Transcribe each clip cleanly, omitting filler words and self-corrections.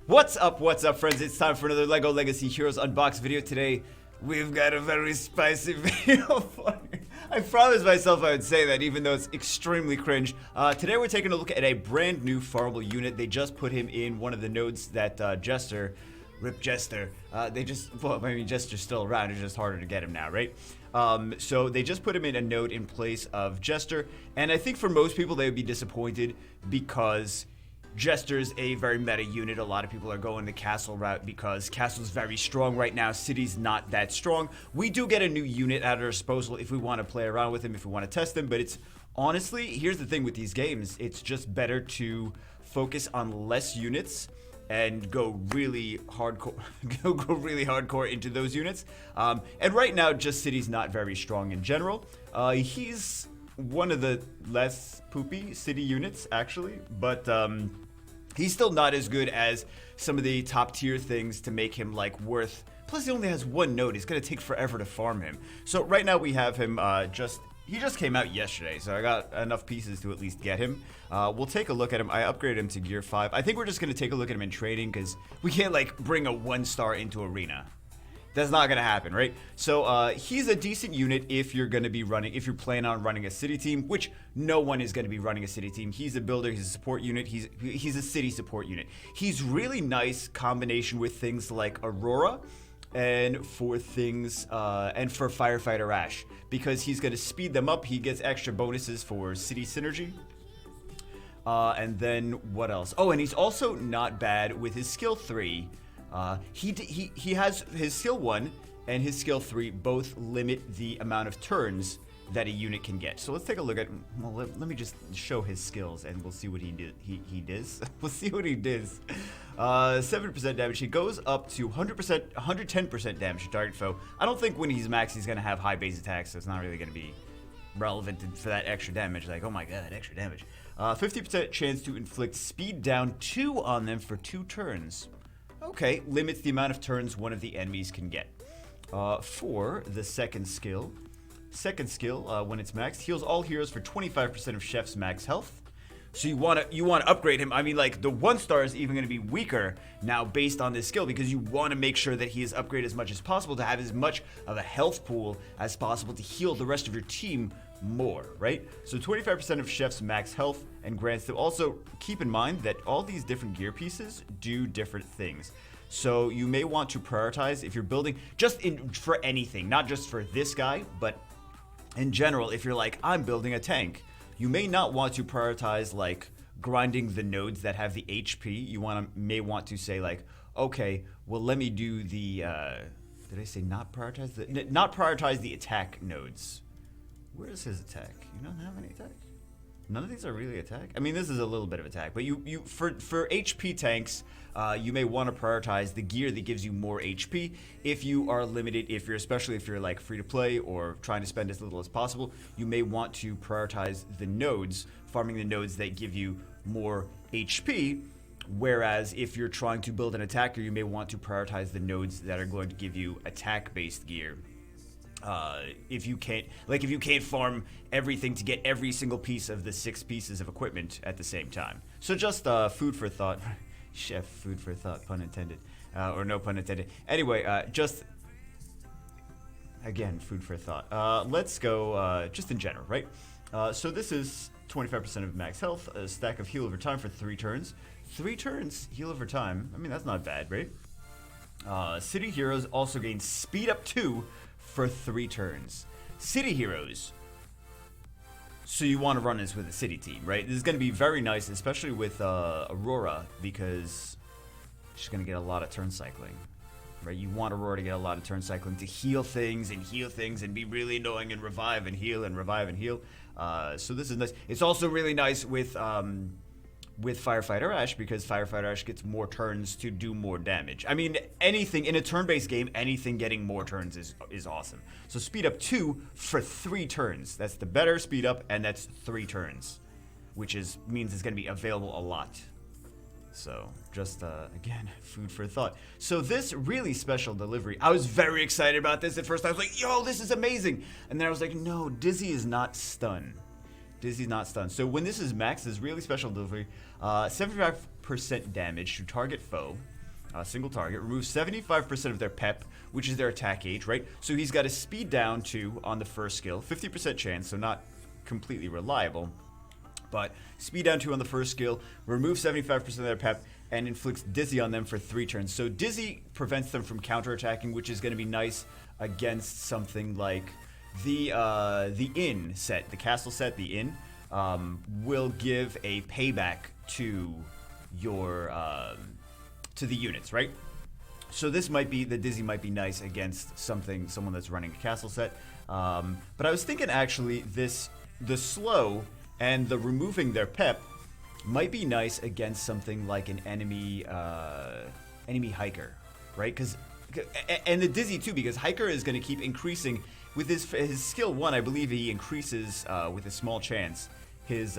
What's up, friends? It's time for another LEGO Legacy Heroes Unboxed video. Today, we've got a very spicy video for you. I promised myself I would say that, even though it's extremely cringe. Today, we're taking a look at a brand new farmable unit. They just put him in one of the nodes that Jester, Rip Jester, Jester's still around. It's just harder to get him now, right? So they just put him in a node in place of Jester. And I think for most people, they would be disappointed because Jester's a very meta unit. A lot of people are going the Castle route because Castle's very strong right now. City's not that strong. We do get a new unit at our disposal if we want to play around with him, if we want to test him. But it's honestly, here's the thing with these games. It's just better to focus on less units and go really hardcore, go really hardcore into those units. And right now, just City's not very strong in general. He's one of the less poopy City units, actually, but he's still not as good as some of the top tier things to make him like worth. Plus, he only has one node. It's gonna take forever to farm him. So right now we have him he just came out yesterday, so I got enough pieces to at least get him. We'll take a look at him. I upgraded him to Gear 5. I think we're just going to take a look at him in training because we can't, like, bring a 1-star into Arena. That's not going to happen, right? So he's a decent unit if you're going to be running, if you're planning on running a city team, which no one is going to be running a city team. He's a builder, he's a support unit, he's a city support unit. He's really nice combination with things like Aurora and for things and for Firefighter Ash, because he's going to speed them up. He gets extra bonuses for city synergy. And then what else? Oh, and he's also not bad with his skill 3. He has his skill 1 and his skill 3 both limit the amount of turns that a unit can get. So let's take a look at, well, let me just show his skills and we'll see what he does. We'll see what he does. 7% damage. He goes up to 100%, 110% damage to target foe. I don't think when he's max, he's going to have high base attacks, so it's not really going to be relevant for that extra damage. Like, oh my god, extra damage. 50% chance to inflict speed down 2 on them for 2 turns. Okay, limits the amount of turns one of the enemies can get. For the second skill, when it's maxed, heals all heroes for 25% of Chef's max health. So you want to upgrade him. I mean, like, the 1-star is even going to be weaker now based on this skill because you want to make sure that he is upgraded as much as possible to have as much of a health pool as possible to heal the rest of your team more, right? So 25% of Chef's max health and grants them. Also, keep in mind that all these different gear pieces do different things. So you may want to prioritize if you're building for anything, not just for this guy, but in general, if you're like, I'm building a tank, you may not want to prioritize like grinding the nodes that have the HP. You may want to say like, okay, well, let me do the, did I say not prioritize the attack nodes? Where is his attack? You don't have any attack? None of these are really attack. I mean, this is a little bit of attack, but for HP tanks, you may want to prioritize the gear that gives you more HP. If you are limited, especially if you're like free to play or trying to spend as little as possible, you may want to prioritize the nodes, farming the nodes that give you more HP. Whereas if you're trying to build an attacker, you may want to prioritize the nodes that are going to give you attack-based gear. If you can't farm everything to get every single piece of the 6 pieces of equipment at the same time. So just food for thought. Chef, food for thought, pun intended. Or no pun intended. Anyway, just, again, food for thought. Let's go just in general, right? So this is 25% of max health, a stack of heal over time for 3 turns. 3 turns, heal over time. I mean, that's not bad, right? City heroes also gain speed up 2 for 3 turns. City heroes. So you want to run this with a city team, right? This is going to be very nice, especially with Aurora, because she's going to get a lot of turn cycling, right? You want Aurora to get a lot of turn cycling to heal things and be really annoying and revive and heal and revive and heal. So this is nice. It's also really nice with Firefighter Ash because Firefighter Ash gets more turns to do more damage. I mean, anything in a turn-based game, anything getting more turns is awesome. So speed up 2 for 3 turns. That's the better speed up, and that's 3 turns, which means it's going to be available a lot. So just, again, food for thought. So this really special delivery, I was very excited about this. At first I was like, yo, this is amazing. And then I was like, no, Dizzy is not stun. Dizzy's not stunned. So when this is max, this really special delivery, 75% damage to target foe. single target, remove 75% of their pep, which is their attack gauge, right? So he's got a speed down 2 on the first skill, 50% chance, so not completely reliable, but speed down 2 on the first skill, remove 75% of their pep, and inflicts Dizzy on them for 3 turns. So Dizzy prevents them from counterattacking, which is going to be nice against something like the inn set, the castle set, the inn, will give a payback to your to the units, right? So this might be, the Dizzy might be nice against someone that's running a castle set. But I was thinking actually the slow and the removing their pep might be nice against something like an enemy hiker, right? And the Dizzy too, because hiker is going to keep increasing with his skill 1. I believe he increases with a small chance his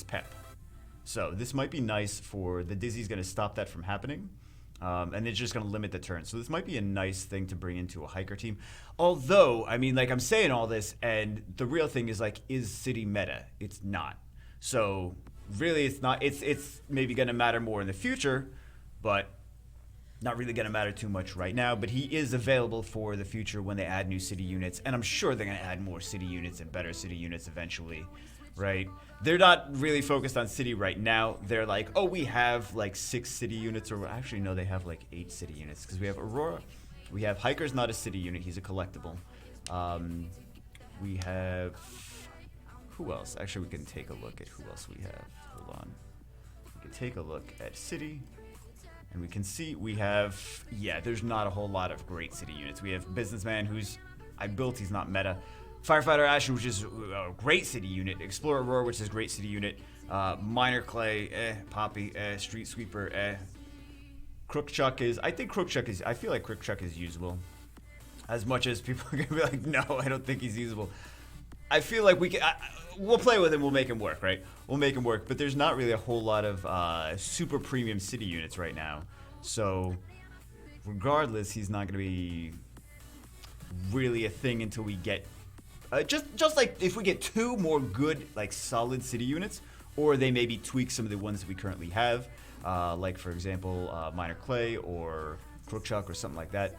pep. So this might be nice for the Dizzy's going to stop that from happening. And it's just going to limit the turn. So this might be a nice thing to bring into a hiker team. Although, I mean, like, I'm saying all this, and the real thing is, like, is city meta? It's not. So really, it's not. It's maybe going to matter more in the future, but not really going to matter too much right now. But he is available for the future when they add new city units, and I'm sure they're going to add more city units and better city units eventually. Right? They're not really focused on city right now. They're like, oh, we have like 6 city units, or actually no, they have like 8 city units, because we have Aurora, we have Hiker's not a city unit, he's a collectible. We have, who else? Actually, we can take a look at who else we have. Hold on. We can take a look at city, and we can see we have, yeah, there's not a whole lot of great city units. We have Businessman, who's, I built, he's not meta. Firefighter Asher, which is a great city unit. Explorer Roar, which is a great city unit. Miner Clay, Poppy, Street Sweeper, Crook Chuck is, I think Crook Chuck is, I feel like Crook Chuck is usable. As much as people are going to be like, no, I don't think he's usable. I feel like we can, we'll play with him, we'll make him work, right? We'll make him work, but there's not really a whole lot of super premium city units right now. So, regardless, he's not going to be really a thing until we get just like if we get 2 more good, like, solid city units, or they maybe tweak some of the ones that we currently have, like, for example, Miner Clay or Crook Chuck or something like that,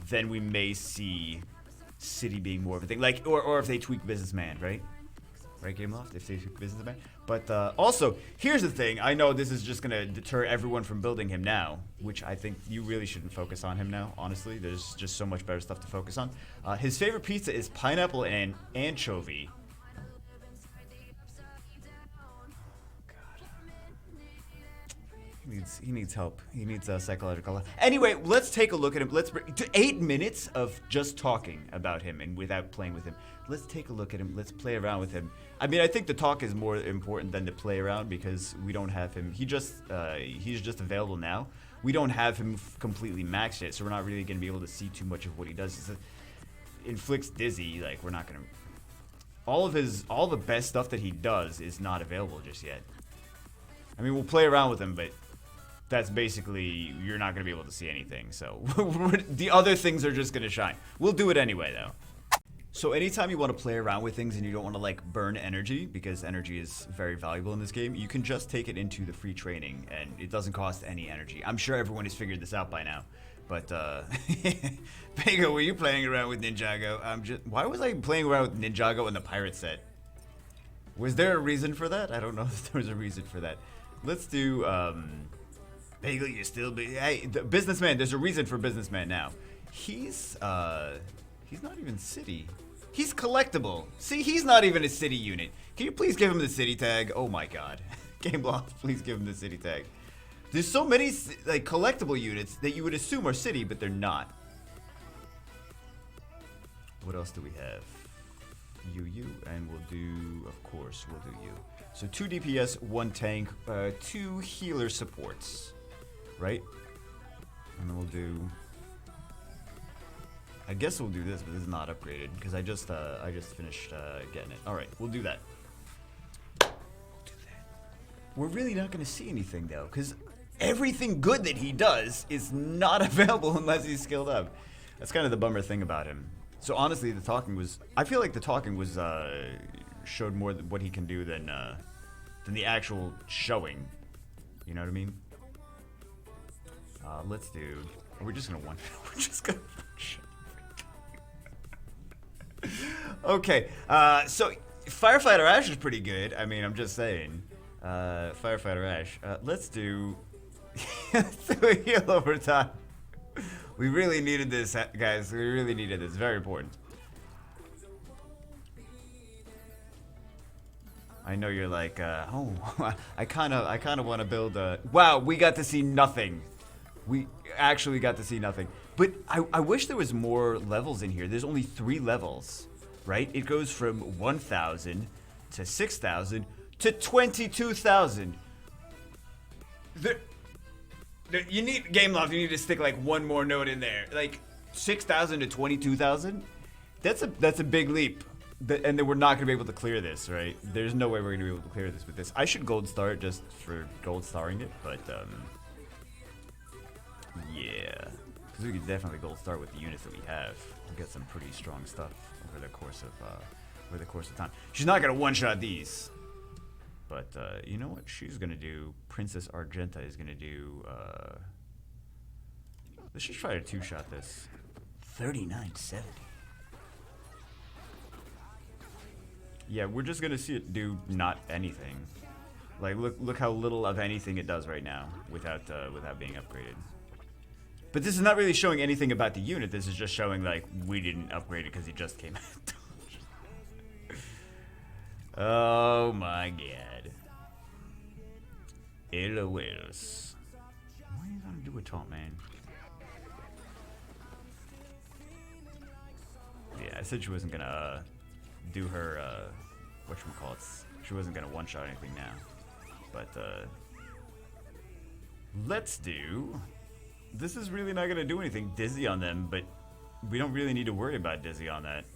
then we may see city being more of a thing, like, or if they tweak Businessman, right? Right, Gameloft, if they tweak Businessman. But also, here's the thing, I know this is just going to deter everyone from building him now, which I think you really shouldn't focus on him now, honestly. There's just so much better stuff to focus on. His favorite pizza is pineapple and anchovy. He needs help. He needs psychological help. Anyway, let's take a look at him. Let's 8 minutes of just talking about him and without playing with him. Let's take a look at him. Let's play around with him. I mean, I think the talk is more important than the play around, because we don't have him. He's just available now. We don't have him completely maxed yet, so we're not really going to be able to see too much of what he does. He inflicts Dizzy. Like, we're not going to. All the best stuff that he does is not available just yet. I mean, we'll play around with him, but that's basically, you're not going to be able to see anything. So the other things are just going to shine. We'll do it anyway, though. So anytime you want to play around with things and you don't want to, like, burn energy, because energy is very valuable in this game, you can just take it into the free training, and it doesn't cost any energy. I'm sure everyone has figured this out by now. But, Pego, were you playing around with Ninjago? Why was I playing around with Ninjago in the pirate set? Was there a reason for that? I don't know if there was a reason for that. Let's do, Bagel, you still be. Hey, the Businessman. There's a reason for Businessman now. He's not even city. He's collectible. See, he's not even a city unit. Can you please give him the city tag? Oh my god. Gameloft, please give him the city tag. There's so many, like, collectible units that you would assume are city, but they're not. What else do we have? You, and we'll do, of course, we'll do you. So 2 DPS, 1 tank, 2 healer supports. Right? And then we'll do, I guess we'll do this, but this is not upgraded because I just finished getting it. All right, we'll do that. We're really not going to see anything though, because everything good that he does is not available unless he's skilled up. That's kind of the bummer thing about him. So honestly, the talking was, I feel like the talking was showed more what he can do than the actual showing. You know what I mean? Let's do. We're just gonna one. We're just gonna. Okay. So Firefighter Ash is pretty good. I mean, I'm just saying. Firefighter Ash. Let's do. Let's do a heal over time. We really needed this, guys. We really needed this. Very important. I know you're like, oh, I kind of want to build a. Wow, we got to see nothing. We actually got to see nothing. But I wish there was more levels in here. There's only 3 levels, right? It goes from 1,000 to 6,000 to 22,000. You need Game Loft. You need to stick like one more note in there, like 6,000 to 22,000. That's a big leap. And then we're not gonna be able to clear this, right? There's no way we're gonna be able to clear this with this. I should gold star it just for gold starring it, but yeah, because we could definitely gold star with the units that we have. We got some pretty strong stuff over the course of time. She's not gonna one-shot these, but you know what? She's gonna do. Princess Argenta is gonna do. Let's just try to two-shot this. 3970. Yeah, we're just gonna see it do not anything. Like, look how little of anything it does right now without being upgraded. But this is not really showing anything about the unit. This is just showing like we didn't upgrade it because he just came out. Oh my god. LOLs. What are you gonna do a taunt, man? Yeah, I said she wasn't gonna do her whatchamacallits. She wasn't gonna one-shot anything now. But let's do. This is really not gonna do anything. Dizzy on them, but we don't really need to worry about Dizzy on that.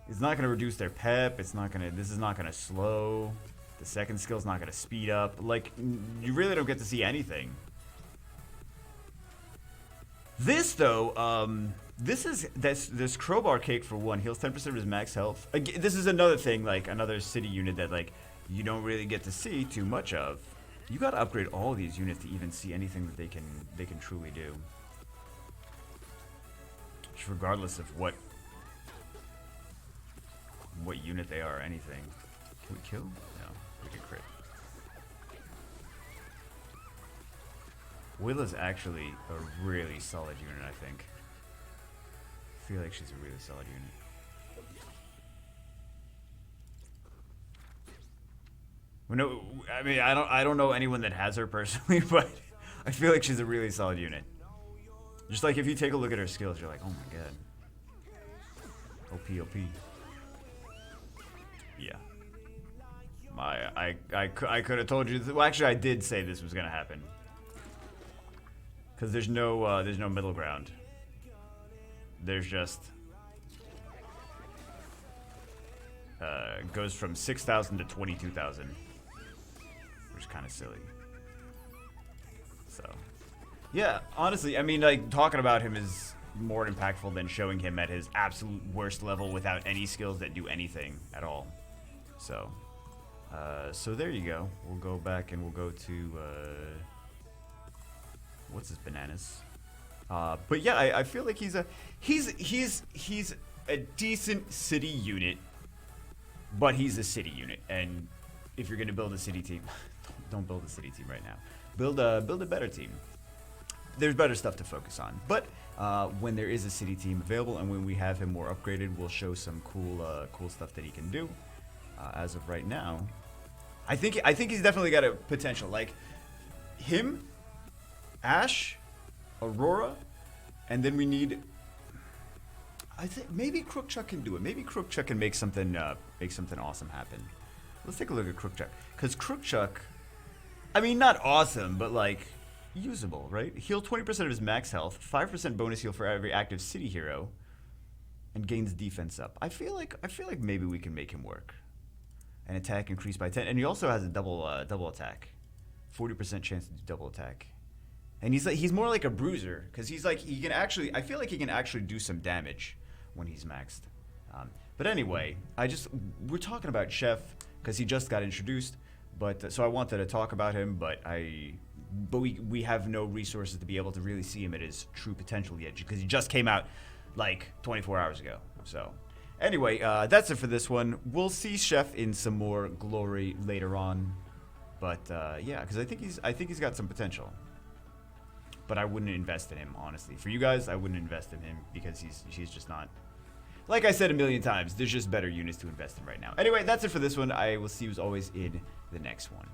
It's not gonna reduce their pep, it's not gonna this is not gonna slow. The second skill's not gonna speed up. Like, you really don't get to see anything. This though, this crowbar cake for one heals 10% of his max health. Again, this is another thing, like another city unit that like you don't really get to see too much of. You gotta upgrade all these units to even see anything that they can truly do. Just regardless of what unit they are or anything. Can we kill? No, we can crit. Willa's actually a really solid unit, I think. I feel like she's a really solid unit. Well, no, I mean I don't know anyone that has her personally, but I feel like she's a really solid unit. Just like if you take a look at her skills, you're like, oh my god. OP. Yeah. I could have told you. Well, actually, I did say this was gonna happen. Because there's no middle ground. There's just goes from 6,000 to 22,000, which is kind of silly. So, yeah, honestly, I mean, like talking about him is more impactful than showing him at his absolute worst level without any skills that do anything at all. So, so there you go. We'll go back and we'll go to what's his bananas. But yeah, I feel like he's a decent city unit, but he's a city unit. And if you're gonna build a city team, don't build a city team right now. Build a better team. There's better stuff to focus on. But when there is a city team available and when we have him more upgraded, we'll show some cool stuff that he can do. As of right now, I think he's definitely got a potential. Like him, Ash, Aurora, and then we need. I think maybe Crookchuck can do it. Maybe Crookchuck can make something awesome happen. Let's take a look at Crookchuck, because Crookchuck, I mean, not awesome, but like usable, right? Heal 20% of his max health, 5% bonus heal for every active city hero, and gains defense up. I feel like maybe we can make him work. And attack increased by 10, and he also has a double attack, 40% chance to do double attack. And he's more like a bruiser, because he can actually, I feel like he can actually do some damage when he's maxed. But anyway, we're talking about Chef because he just got introduced, but so I wanted to talk about him, but but we have no resources to be able to really see him at his true potential yet, because he just came out like 24 hours ago. So anyway, that's it for this one. We'll see Chef in some more glory later on, but yeah, because I think he's got some potential. But I wouldn't invest in him, honestly. For you guys, I wouldn't invest in him because he's just not. Like I said a million times, there's just better units to invest in right now. Anyway, that's it for this one. I will see you as always in the next one.